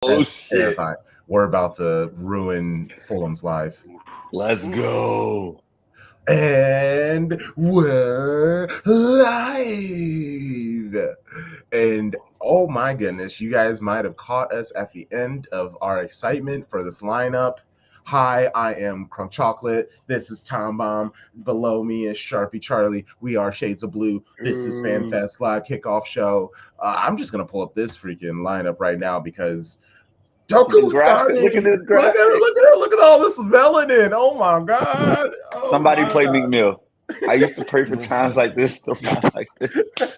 Oh That's shit! terrifying. We're about to ruin Fulham's life. Let's go. And we're live. And oh my goodness, you guys might have caught us at the end of our excitement for this lineup. Hi, I am Crunk Chocolate. This is Tom Bomb. Below me is Sharpie Charlie. We are Shades of Blue. This is FanFest Live Kickoff Show. I'm just going to pull up this freaking lineup right now because The Doku graphic. Look at starting. this Look at graphic. it. Look at it. Look at all this melanin. Oh my God. Oh Somebody my play Meek God. Mill. I used to pray for times like this, like this.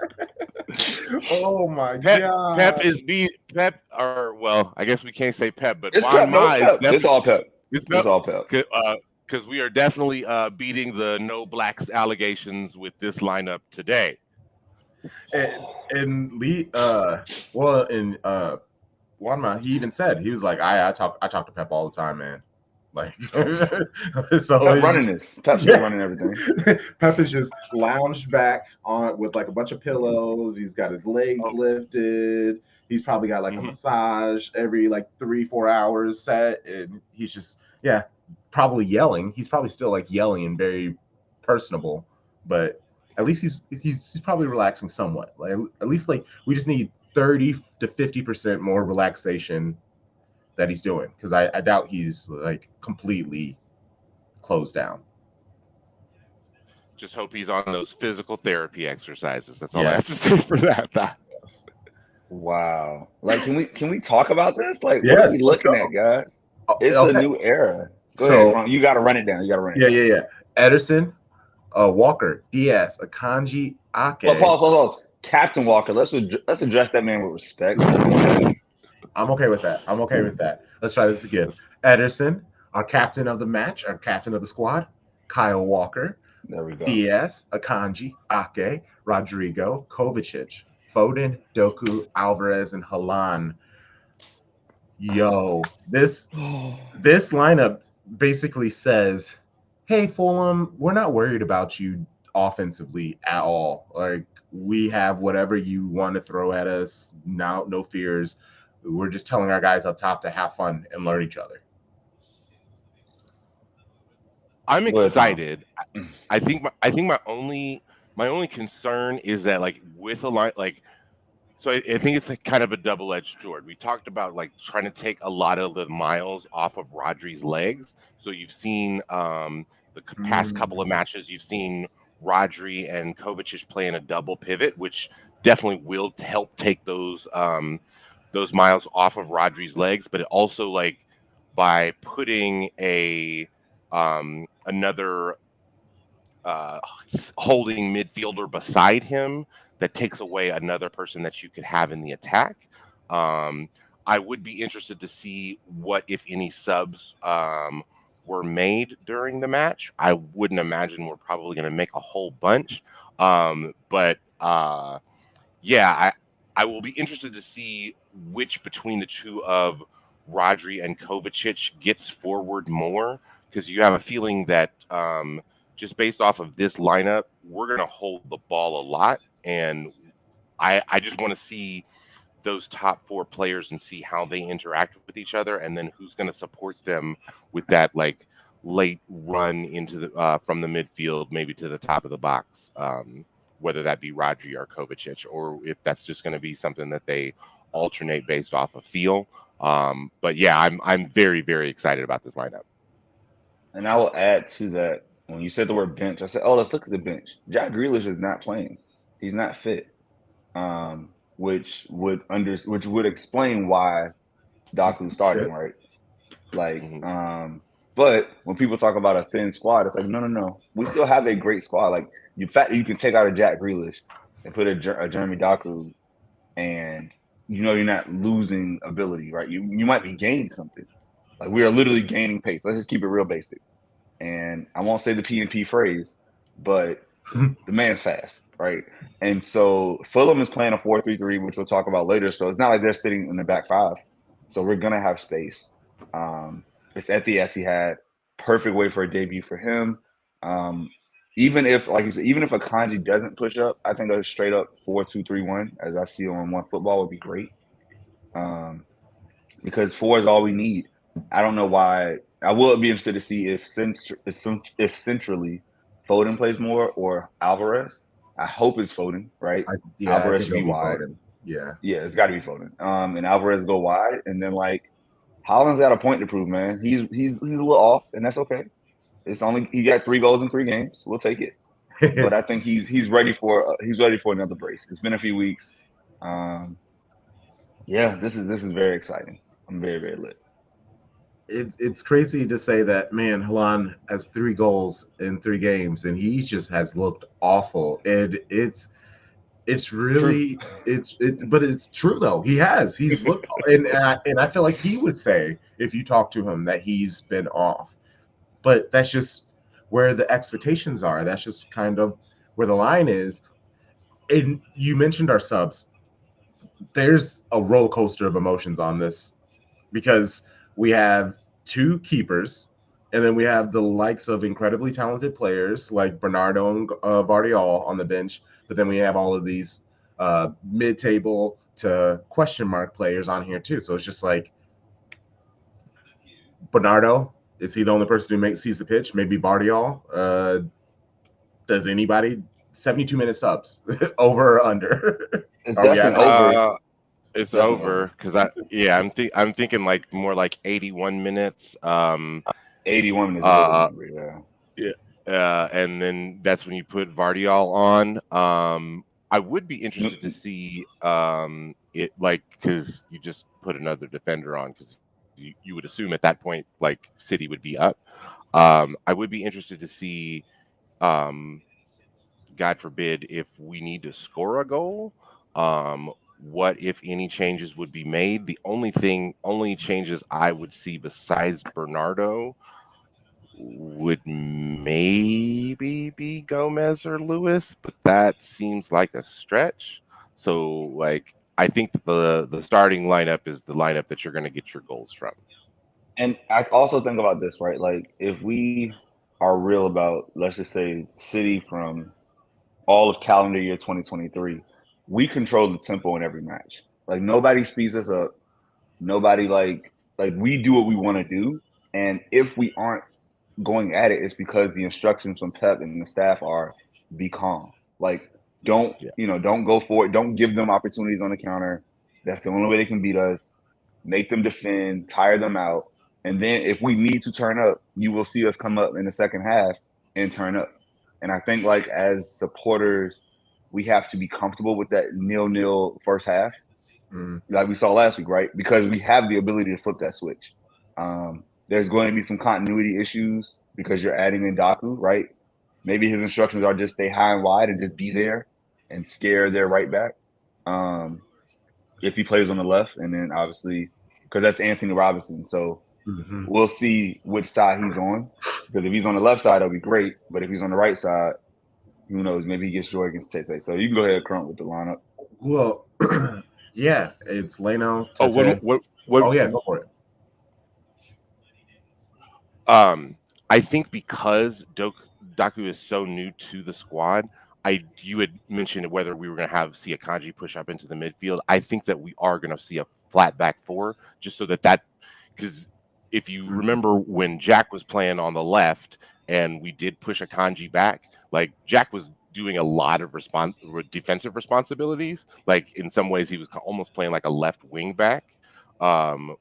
Oh my Pep God. is Pep, or well, I guess we can't say Pep, but It's Juan Pep. No, Ma it's is Pep. It's definitely all Pep. it's It's Pep all Pep. because we are definitely beating the no blacks allegations with this lineup today. And Lee, well, and Wanma, he even said he was like, I talk to Pep all the time, man. Like, so Pep running this. Pep's just running everything. Pep is just lounged back on with like a bunch of pillows. He's got his legs Oh. lifted. He's probably got like a massage every like 3-4 hours set, and he's just probably yelling. He's probably still like yelling and very personable, but at least he's probably relaxing somewhat. Like at least like we just need 30 to 50% more relaxation that he's doing, because I doubt he's like completely closed down. Just hope he's on those physical therapy exercises. That's all I have to say for that. Wow. Like, can we talk about this? Like, what Yes, are we looking at, guys? It's a new era. Go ahead, Ron. You got to run it down. Yeah. Ederson, Walker, Diaz, Akanji, Ake. Oh, pause. Captain Walker. Let's address that man with respect. I'm okay with that. Let's try this again. Ederson, our captain of the match, our captain of the squad, Kyle Walker. There we go. Diaz, Akanji, Ake, Rodrigo, Kovacic, Foden, Doku, Alvarez, and Halan. Yo, this lineup basically says, hey, Fulham, we're not worried about you offensively at all. Like, we have whatever you want to throw at us. Now, no fears. We're just telling our guys up top to have fun and learn each other. I'm excited. I think my only concern is that like with a line like. So I think it's like kind of a double-edged sword. We talked about like trying to take a lot of the miles off of Rodri's legs. So you've seen the past couple of matches, you've seen Rodri and Kovacic playing a double pivot, which definitely will help take those miles off of Rodri's legs. But it also like by putting another holding midfielder beside him, that takes away another person that you could have in the attack. I would be interested to see what, if any, subs were made during the match. I wouldn't imagine we're probably going to make a whole bunch. But I will be interested to see which between the two of Rodri and Kovacic gets forward more, because you have a feeling that just based off of this lineup, we're going to hold the ball a lot. And I just want to see those top four players and see how they interact with each other, and then who's going to support them with that like late run into the from the midfield, maybe to the top of the box, whether that be Rodri or Kovacic, or if that's just going to be something that they alternate based off of feel. But yeah, I'm very, very excited about this lineup. And I will add to that, when you said the word bench, I said, oh, let's look at the bench. Jack Grealish is not playing. He's not fit, which would explain why Doku's starting, right? Like, but when people talk about a thin squad, it's like, no. We still have a great squad. Like, the fact that you can take out a Jack Grealish and put a Jeremy Doku, and you're not losing ability, right? You might be gaining something. Like, we are literally gaining pace. Let's just keep it real basic. And I won't say the P&P phrase, but the man's fast, right? And so Fulham is playing a 4-3-3, which we'll talk about later. So it's not like they're sitting in the back five. So we're going to have space. It's at the Etihad. Perfect way for a debut for him. Even if, like you said, even if Akanji doesn't push up, I think a straight up 4-2-3-1, as I see on One Football, would be great. because 4 is all we need. I don't know why. I will be interested to see if centrally Foden plays more or Alvarez. I hope it's Foden, right? I Alvarez think should it'll be be wide. Foden. Yeah, It's got to be Foden. And Alvarez go wide, and then like Holland's got a point to prove, man. He's a little off, and that's okay. It's only he got 3 goals in 3 games. We'll take it. But I think he's ready for another brace. It's been a few weeks. This is very exciting. I'm very, very lit. It's crazy to say that, man. Haaland has 3 goals in 3 games, and he just has looked awful. And it's really but it's true though. He's looked, and I feel like he would say if you talk to him that he's been off. But that's just where the expectations are. That's just kind of where the line is. And you mentioned our subs. There's a roller coaster of emotions on this because we have 2 keepers, and then we have the likes of incredibly talented players like Bernardo and Vardiol on the bench. But then we have all of these mid-table to question mark players on here too. So it's just like, Bernardo, is he the only person who sees the pitch? Maybe Vardiol. Does anybody? 72-minute subs, over or under? It's Are we at definitely over. It's Definitely over because I'm thinking like more like 81 minutes. 81 is a good number, and then that's when you put Vardiol on. I would be interested to see it, like, because you just put another defender on, because you would assume at that point like City would be up. I would be interested to see, God forbid, if we need to score a goal, what, if any, changes would be made. The only changes I would see besides Bernardo would maybe be Gomez or Lewis, but that seems like a stretch. So, like, I think the starting lineup is the lineup that you're going to get your goals from. And I also think about this, right? Like, if we are real about, let's just say, City from all of calendar year 2023, we control the tempo in every match. Like, nobody speeds us up. Nobody like we do what we want to do. And if we aren't going at it, it's because the instructions from Pep and the staff are be calm. Like, don't go for it. Don't give them opportunities on the counter. That's the only way they can beat us. Make them defend, tire them out. And then if we need to turn up, you will see us come up in the second half and turn up. And I think, like, as supporters, we have to be comfortable with that 0-0 first half, like we saw last week, right? Because we have the ability to flip that switch. There's going to be some continuity issues because you're adding in Daku, right? Maybe his instructions are just stay high and wide and just be there and scare their right back. If he plays on the left, and then obviously, because that's Anthony Robinson. So we'll see which side he's on. Because if he's on the left side, that'll be great. But if he's on the right side, who knows? Maybe he gets joy against Tete. So you can go ahead and Crump with the lineup. Well, yeah, it's Leno. Oh, Oh yeah, go for it. I think because Daku is so new to the squad, you had mentioned whether we were going to see Akanji push up into the midfield. I think that we are going to see a flat back 4, just so that because if you remember when Jack was playing on the left and we did push Akanji back, like, Jack was doing a lot of defensive responsibilities. Like, in some ways he was almost playing like a left wing back,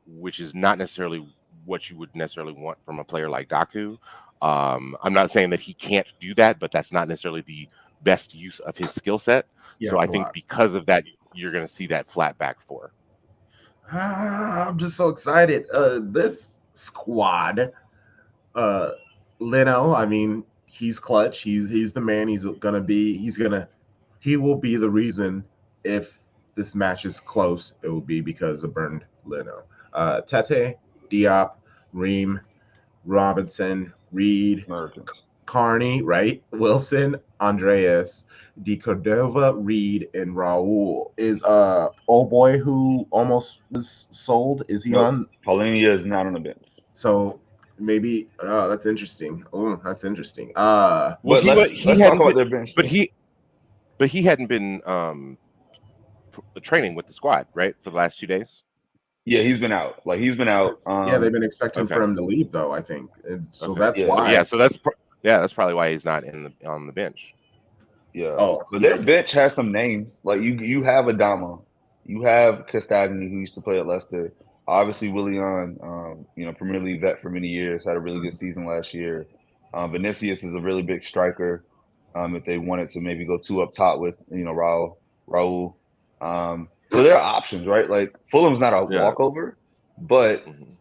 which is not necessarily what you would necessarily want from a player like Daku. I'm not saying that he can't do that, but that's not necessarily the best use of his skill set. So I think because of that, you're going to see that flat back 4. I'm just so excited. This squad, Leno, I mean, he's clutch. He's the man. He will be the reason if this match is close. It will be because of burned Leno. Tete, Diop, Ream, Robinson, Reed, Carney, right? Wilson, Andreas, De Cordova, Reed, and Raul. Is old boy who almost was sold? Is he on? Paulinia is not on the bench. So maybe that's interesting. Oh, that's interesting. Well, let's talk about their bench. But he hadn't been training with the squad, right, for the last 2 days. Yeah, he's been out. Like he's been out. Yeah, they've been expecting Okay. for him to leave, though. I think, and so Okay. that's Yeah. why. So that's probably why he's not on the bench. Yeah, Oh, but their bench has some names. Like you have Adama, you have Castagne, who used to play at Leicester. Obviously, Willian, Premier League vet for many years, had a really good season last year. Vinicius is a really big striker. If they wanted to maybe go two up top with Raul. So there are options, right? Like Fulham's not a Yeah. walkover, but Mhm.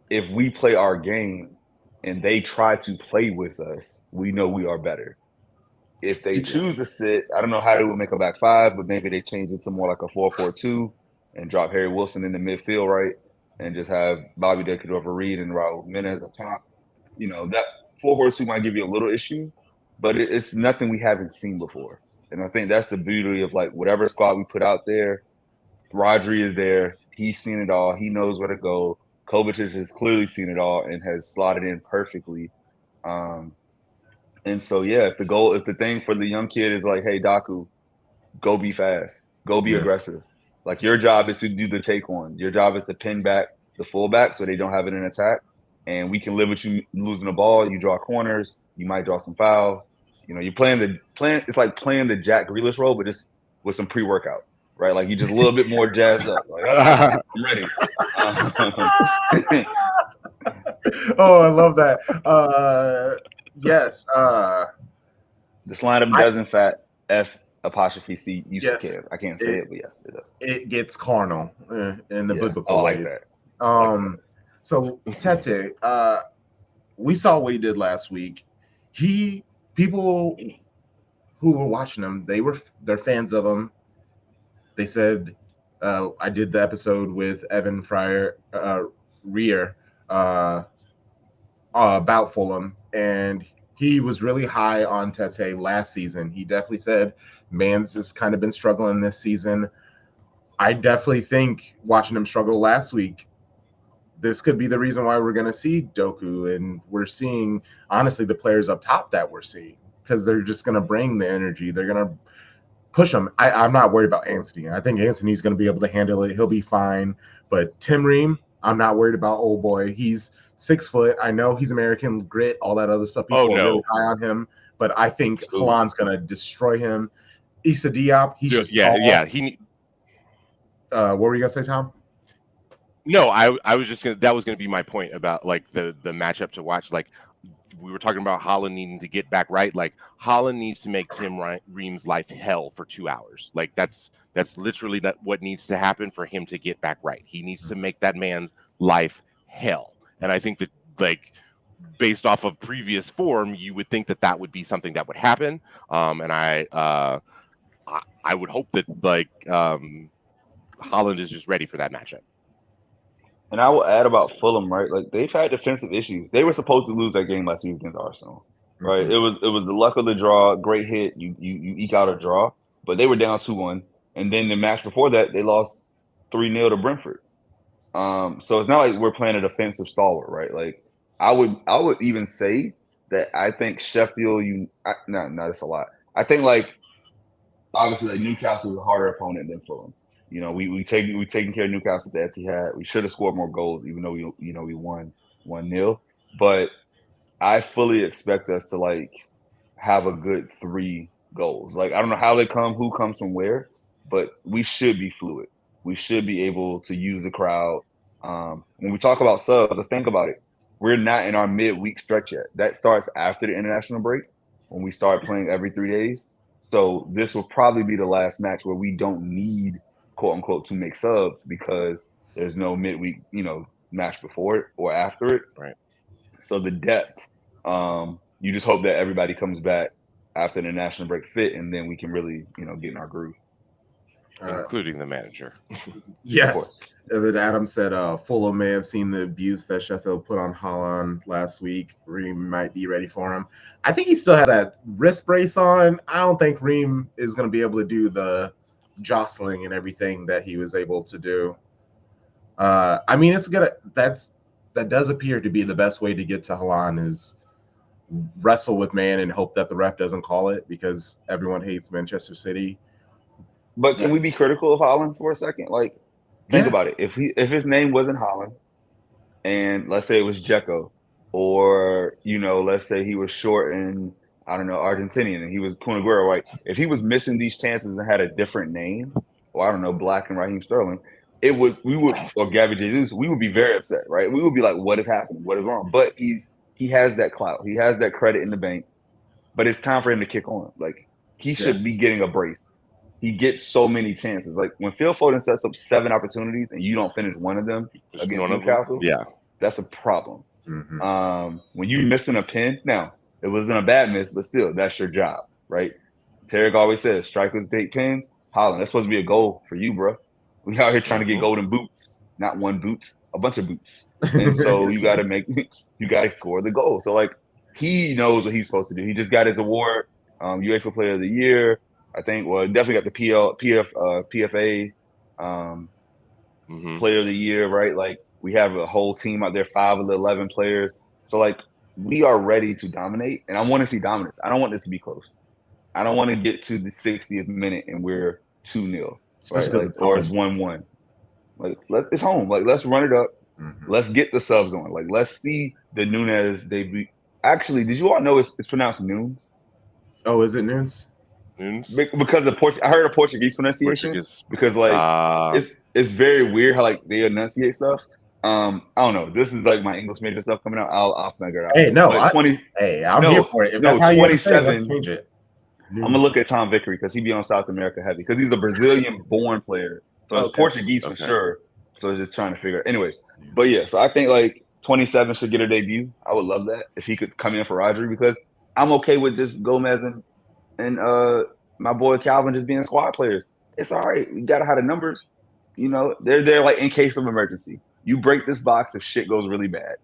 if we play our game and they try to play with us, we know we are better. If they choose to sit, I don't know how they would make a back five, but maybe they change it to more like a 4-4-2 and drop Harry Wilson in the midfield, right? And just have Bobby De Cordova-Reid and Raul Jimenez up top. That 4-4-2 might give you a little issue, but it's nothing we haven't seen before. And I think that's the beauty of like whatever squad we put out there. Rodri is there. He's seen it all. He knows where to go. Kovacic has clearly seen it all and has slotted in perfectly. And so, yeah, if the thing for the young kid is like, hey, Daku, go be fast, go be aggressive. Like your job is to do the take on. Your job is to pin back the fullback so they don't have it in attack. And we can live with you losing the ball. You draw corners. You might draw some fouls. You're playing. It's like playing the Jack Grealish role, but just with some pre-workout, right? Like you just a little bit more jazzed up. Like I'm ready. Oh, I love that. Yes. Just line up doesn't fat F apostrophe C use Yes, can. I can't say it, but yes, it does. It gets carnal in the biblical I like ways. that. So Tete, we saw what he did last week. People who were watching him, they're fans of him. They said, I did the episode with Evan Rear about Fulham, and he was really high on Tete last season. He definitely said Mans has kind of been struggling this season. I definitely think watching him struggle last week, this could be the reason why we're going to see Doku, and we're seeing, honestly, the players up top that we're seeing, because they're just going to bring the energy. They're going to push him. I'm not worried about Anthony. I think Anthony's going to be able to handle it. He'll be fine. But Tim Ream, I'm not worried about. Old boy, he's 6 foot. I know he's American, grit, all that other stuff. People are really high on him, but I think Haaland's going to destroy him. Issa Diop, he's just tall. What were you gonna say, Tom? No, I was just gonna. That was gonna be my point about like the matchup to watch. Like we were talking about Haaland needing to get back right. Like Haaland needs to make Tim Ream's life hell for 2 hours. Like that's literally what needs to happen for him to get back right. He needs to make that man's life hell. And I think that like based off of previous form, you would think that would be something that would happen. And I would hope that like Haaland is just ready for that matchup. And I will add about Fulham, right? Like they've had defensive issues. They were supposed to lose that game last week against Arsenal, right? Mm-hmm. It was the luck of the draw, great hit. You eke out a draw, but they were down 2-1, and then the match before that they lost 3-0 to Brentford. So it's not like we're playing a defensive stalwart, right? Like I would even say that I think Sheffield, that's a lot. I think like obviously like Newcastle is a harder opponent than Fulham. We taking care of Newcastle at the Etihad. We should have scored more goals, even though we won 1-0. But I fully expect us to like have a good 3 goals. Like I don't know how they come, who comes from where, but we should be fluid. We should be able to use the crowd. When we talk about subs, think about it. We're not in our midweek stretch yet. That starts after the international break when we start playing every 3 days. So this will probably be the last match where we don't need quote unquote to make subs because there's no midweek, match before it or after it. Right. So the depth, you just hope that everybody comes back after the national break fit, and then we can really, get in our groove. Including the manager. Yes. And then Adam said Fulham may have seen the abuse that Sheffield put on Haaland last week. Ream might be ready for him. I think he still has that wrist brace on. I don't think Ream is going to be able to do the jostling and everything that he was able to do. I mean, that does appear to be the best way to get to Haaland is wrestle with man and hope that the ref doesn't call it because everyone hates Manchester City. But can we be critical of Haaland for a second? Like, Think Yeah. about it. If his name wasn't Holland, and let's say it was Dzeko, or let's say he was short and I don't know Argentinian, and he was Kun Aguero, right? If he was missing these chances and had a different name, or I don't know, Black and Raheem Sterling, we would or Gabby Jesus, we would be very upset, right? We would be like, what is happening? What is wrong? But he has that clout, he has that credit in the bank. But it's time for him to kick on. Like he Yeah. should be getting a brace. He gets so many chances. Like when Phil Foden sets up 7 opportunities and you don't finish one of them Just against one of them. Newcastle, Yeah. that's a problem. Mm-hmm. When you missing a pin, now it wasn't a bad miss, but still, that's your job, right? Tarek always says, strikers take pins. Holland, that's supposed to be a goal for you, bro. We out here trying to get golden boots, not one boots, a bunch of boots. And so you got to you got to score the goal. So like he knows what he's supposed to do. He just got his award, UEFA Player of the Year. I think. Well, definitely got the PFA Player of the Year, right? Like we have a whole team out there, 5 of the 11 players. So like we are ready to dominate, and I want to see dominance. I don't want this to be close. I don't want to get to the 60th minute and we're 2-0, Especially right? because Like it's or it's home. 1-1. Like it's home. Like let's run it up. Mm-hmm. Let's get the subs on. Like let's see the Nunes debut. Actually, did you all know it's pronounced Nunes? Oh, is it Nunes? Nunes. Because of I heard a Portuguese pronunciation Portuguese. because like it's very weird how like they enunciate stuff. I don't know. This is like my English major stuff coming out. I'll figure it out. Hey, no, But 20 I'm here for it. If that's how you gotta say it, let's 27. change it. I'm gonna look at Tom Vickery because he be on South America heavy because he's a Brazilian-born player, so it's Portuguese for sure. So it's just trying to figure. Anyways, but yeah, so I think like 27 should get a debut. I would love that if he could come in for Rodri because I'm okay with just Gomez and my boy Calvin just being squad players. It's all right. We gotta have the numbers. They're there like in case of emergency. You break this box if shit goes really bad.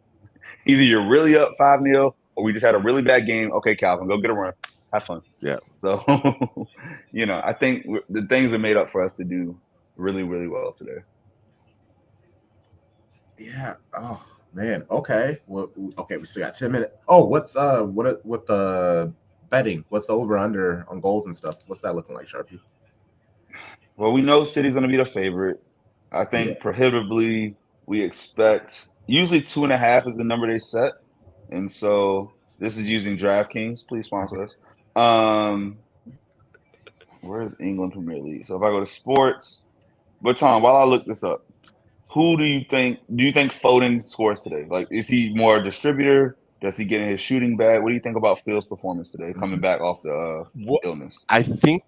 Either you're really up 5-0 or we just had a really bad game. Okay, Calvin, go get a run. Have fun. Yeah. So, I think the things are made up for us to do really, really well today. Yeah. Oh man. Okay. Well, okay. We still got 10 minutes. Oh, what's what the betting? What's the over under on goals and stuff? What's that looking like, Sharpie? Well, we know City's going to be the favorite. I think prohibitively we expect usually 2.5 is the number they set, and so this is using DraftKings. Please sponsor us. Where's England Premier League? So if I go to sports, but Tom, while I look this up, who do you think Foden scores today? Like, is he more a distributor? Does he get in his shooting bag? What do you think about Phil's performance today, coming back off the illness? I think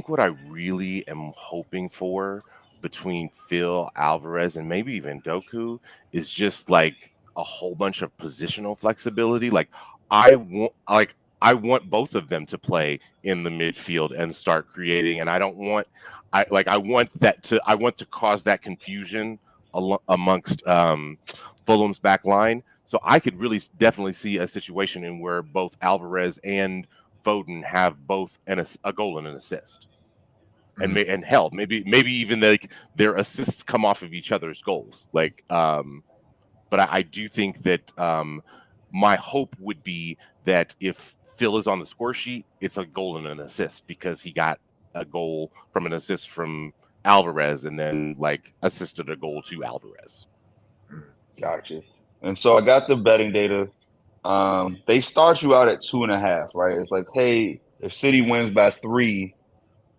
what I really am hoping for between Phil Alvarez and maybe even Doku is just like a whole bunch of positional flexibility. Like I want both of them to play in the midfield and start creating, and I want to cause that confusion amongst Fulham's back line. So I could really definitely see a situation in where both Alvarez and Foden have both a goal and an assist, and maybe even like their assists come off of each other's goals. Like, but I do think that my hope would be that if Phil is on the score sheet, it's a goal and an assist because he got a goal from an assist from Alvarez and then like assisted a goal to Alvarez. Gotcha. And so I got the betting data. They start you out at 2.5, right? It's like, hey, if City wins by 3,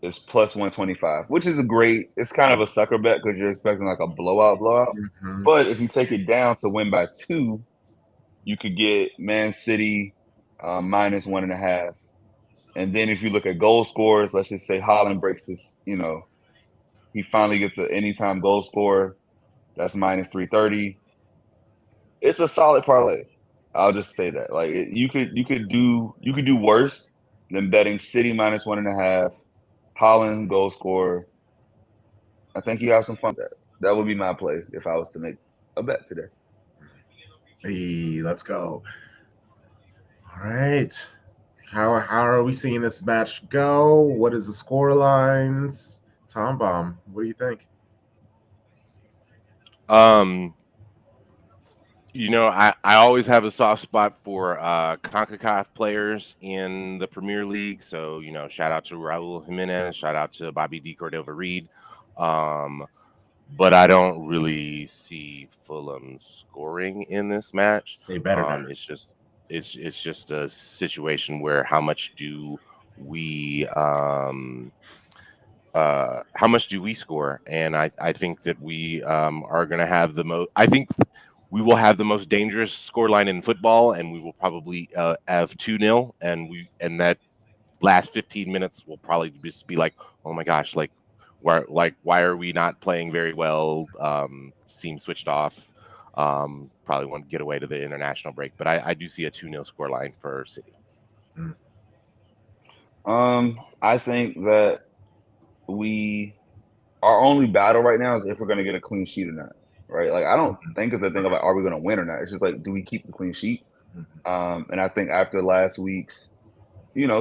it's plus 125, which is it's kind of a sucker bet because you're expecting like a blowout. Mm-hmm. But if you take it down to win by 2, you could get Man City minus 1.5. And then if you look at goal scorers, let's just say Haaland breaks his, he finally gets an anytime goal scorer. That's minus 330. It's a solid parlay. I'll just say that. Like you could do worse than betting City minus 1.5, Haaland goal scorer. I think you have some fun with that. That would be my play if I was to make a bet today. Hey, let's go. All right. How are we seeing this match go? What is the score lines? Tom Bomb, what do you think? I always have a soft spot for CONCACAF players in the Premier League. So, shout out to Raul Jimenez, shout out to Bobby D. Cordova Reed. but I don't really see Fulham scoring in this match. They better not. It's just a situation where we how much do we score? And I think that we are going to have the most. I think we will have the most dangerous scoreline in football, and we will probably have 2-0, and that last 15 minutes will probably just be like, oh my gosh, why are we not playing very well? Seem switched off. Probably want to get away to the international break, but I do see a 2-0 scoreline for City. I think that our only battle right now is if we're going to get a clean sheet or not, right? Like, I don't think it's a thing about are we going to win or not. It's just like, do we keep the clean sheet? And I think after last week's,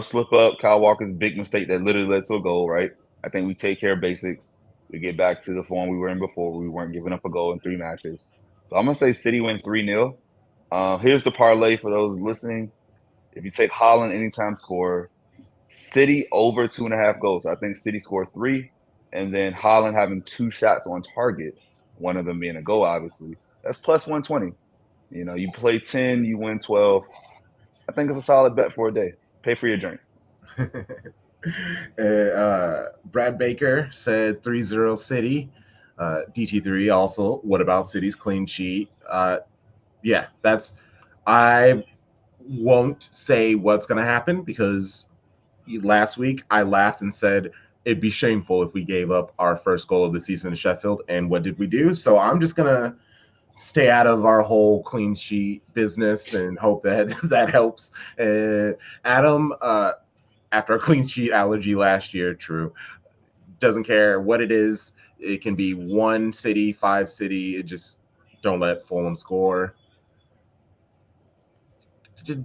slip up, Kyle Walker's big mistake that literally led to a goal, right? I think we take care of basics. We get back to the form we were in before. We weren't giving up a goal in 3 matches. So I'm going to say City wins 3-0. Here's the parlay for those listening. If you take Haaland anytime scorer, City over 2.5 goals. I think City scored 3, and then Haaland having 2 shots on target, one of them being a goal, obviously. That's plus 120. You play 10, you win 12. I think it's a solid bet for a day. Pay for your drink. Brad Baker said 3-0 City. DT3 also. What about City's clean sheet? Yeah, I won't say what's going to happen because last week I laughed and said it'd be shameful if we gave up our first goal of the season to Sheffield. And what did we do? So I'm just going to stay out of our whole clean sheet business and hope that that helps. Adam, after a clean sheet allergy last year, true, doesn't care what it is. It can be 1 City, 5 City. It just don't let Fulham score.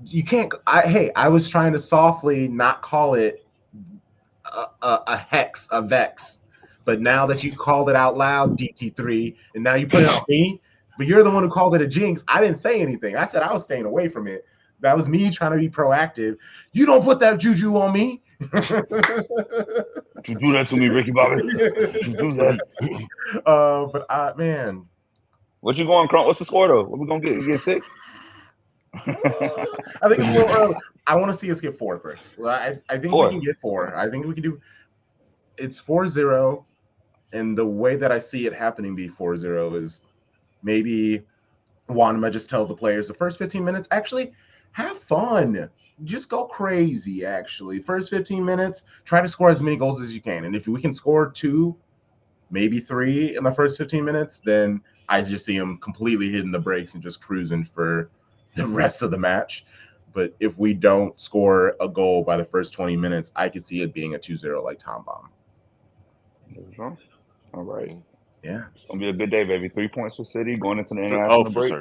You can't. I was trying to softly not call it a hex, a vex, but now that you called it out loud, DT3, and now you put it on me. But you're the one who called it a jinx. I didn't say anything. I said I was staying away from it. That was me trying to be proactive. You don't put that juju on me. Don't you do that to me, Ricky Bobby. Don't you do that. Man. What you going, Crump? What's the score, though? What we going to get? You get 6? I think it's a little early. I want to see us get 4 first. I think 4. We can get 4. I think we can do. It's 4-0, and the way that I see it happening be 4-0 is maybe Wanma just tells the players the first 15 minutes, actually, have fun. Just go crazy, actually. First 15 minutes, try to score as many goals as you can. And if we can score 2, maybe 3 in the first 15 minutes, then I just see them completely hitting the brakes and just cruising for the rest of the match. But if we don't score a goal by the first 20 minutes, I could see it being a 2-0 like Tom Bomb. All right. Yeah. It's going to be a good day, baby. 3 points for City going into the international break.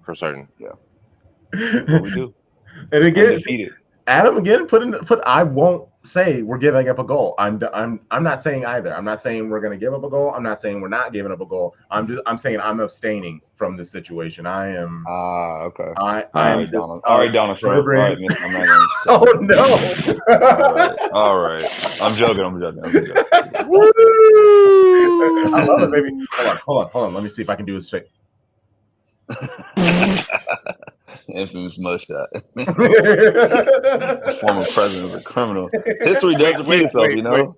For certain. Yeah. That's what we do. And again, Adam, I won't say we're giving up a goal. I'm not saying either. I'm not saying we're going to give up a goal. I'm not saying we're not giving up a goal. I'm saying I'm abstaining from this situation. I am. Okay. I am just. All right, Donald Trump. All right, I'm not going to. Oh no! All right. I'm joking. Woo! I love it, baby. Hold on. Let me see if I can do this straight. Infamous mugshot. Former president is a criminal. History does repeat itself, you know.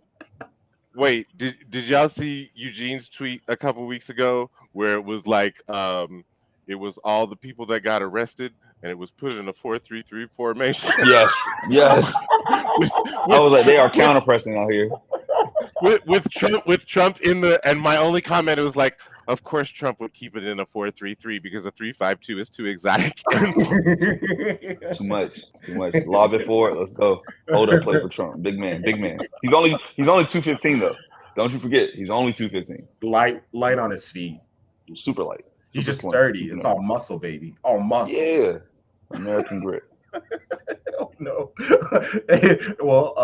Wait, did y'all see Eugene's tweet a couple weeks ago where it was like it was all the people that got arrested and it was put in a 4-3-3 formation? Yes. I was like, they are counter pressing out here. With Trump in the, and my only comment was like, of course Trump would keep it in a 4-3-3 because a 3-5-2 is too exotic. Too much. Lob it forward. Let's go. Hold up play for Trump. Big man. He's only 215 though. Don't you forget, he's only 215. Light on his feet. Super light. He's just sturdy. It's all muscle, baby. All muscle. Yeah. American grit. Oh no. Well,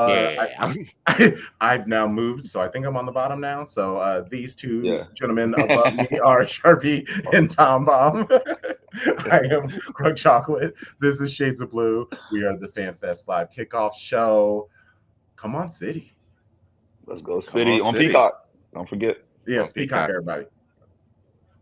I've now moved, so I think I'm on the bottom now. So these two gentlemen above me are Sharpie and Tom Bomb. I am Krug Chocolate. This is Shades of Blue. We are the FanFest Live Kickoff Show. Come on, City. Let's go, City on Peacock. Don't forget. Yes, Peacock, everybody.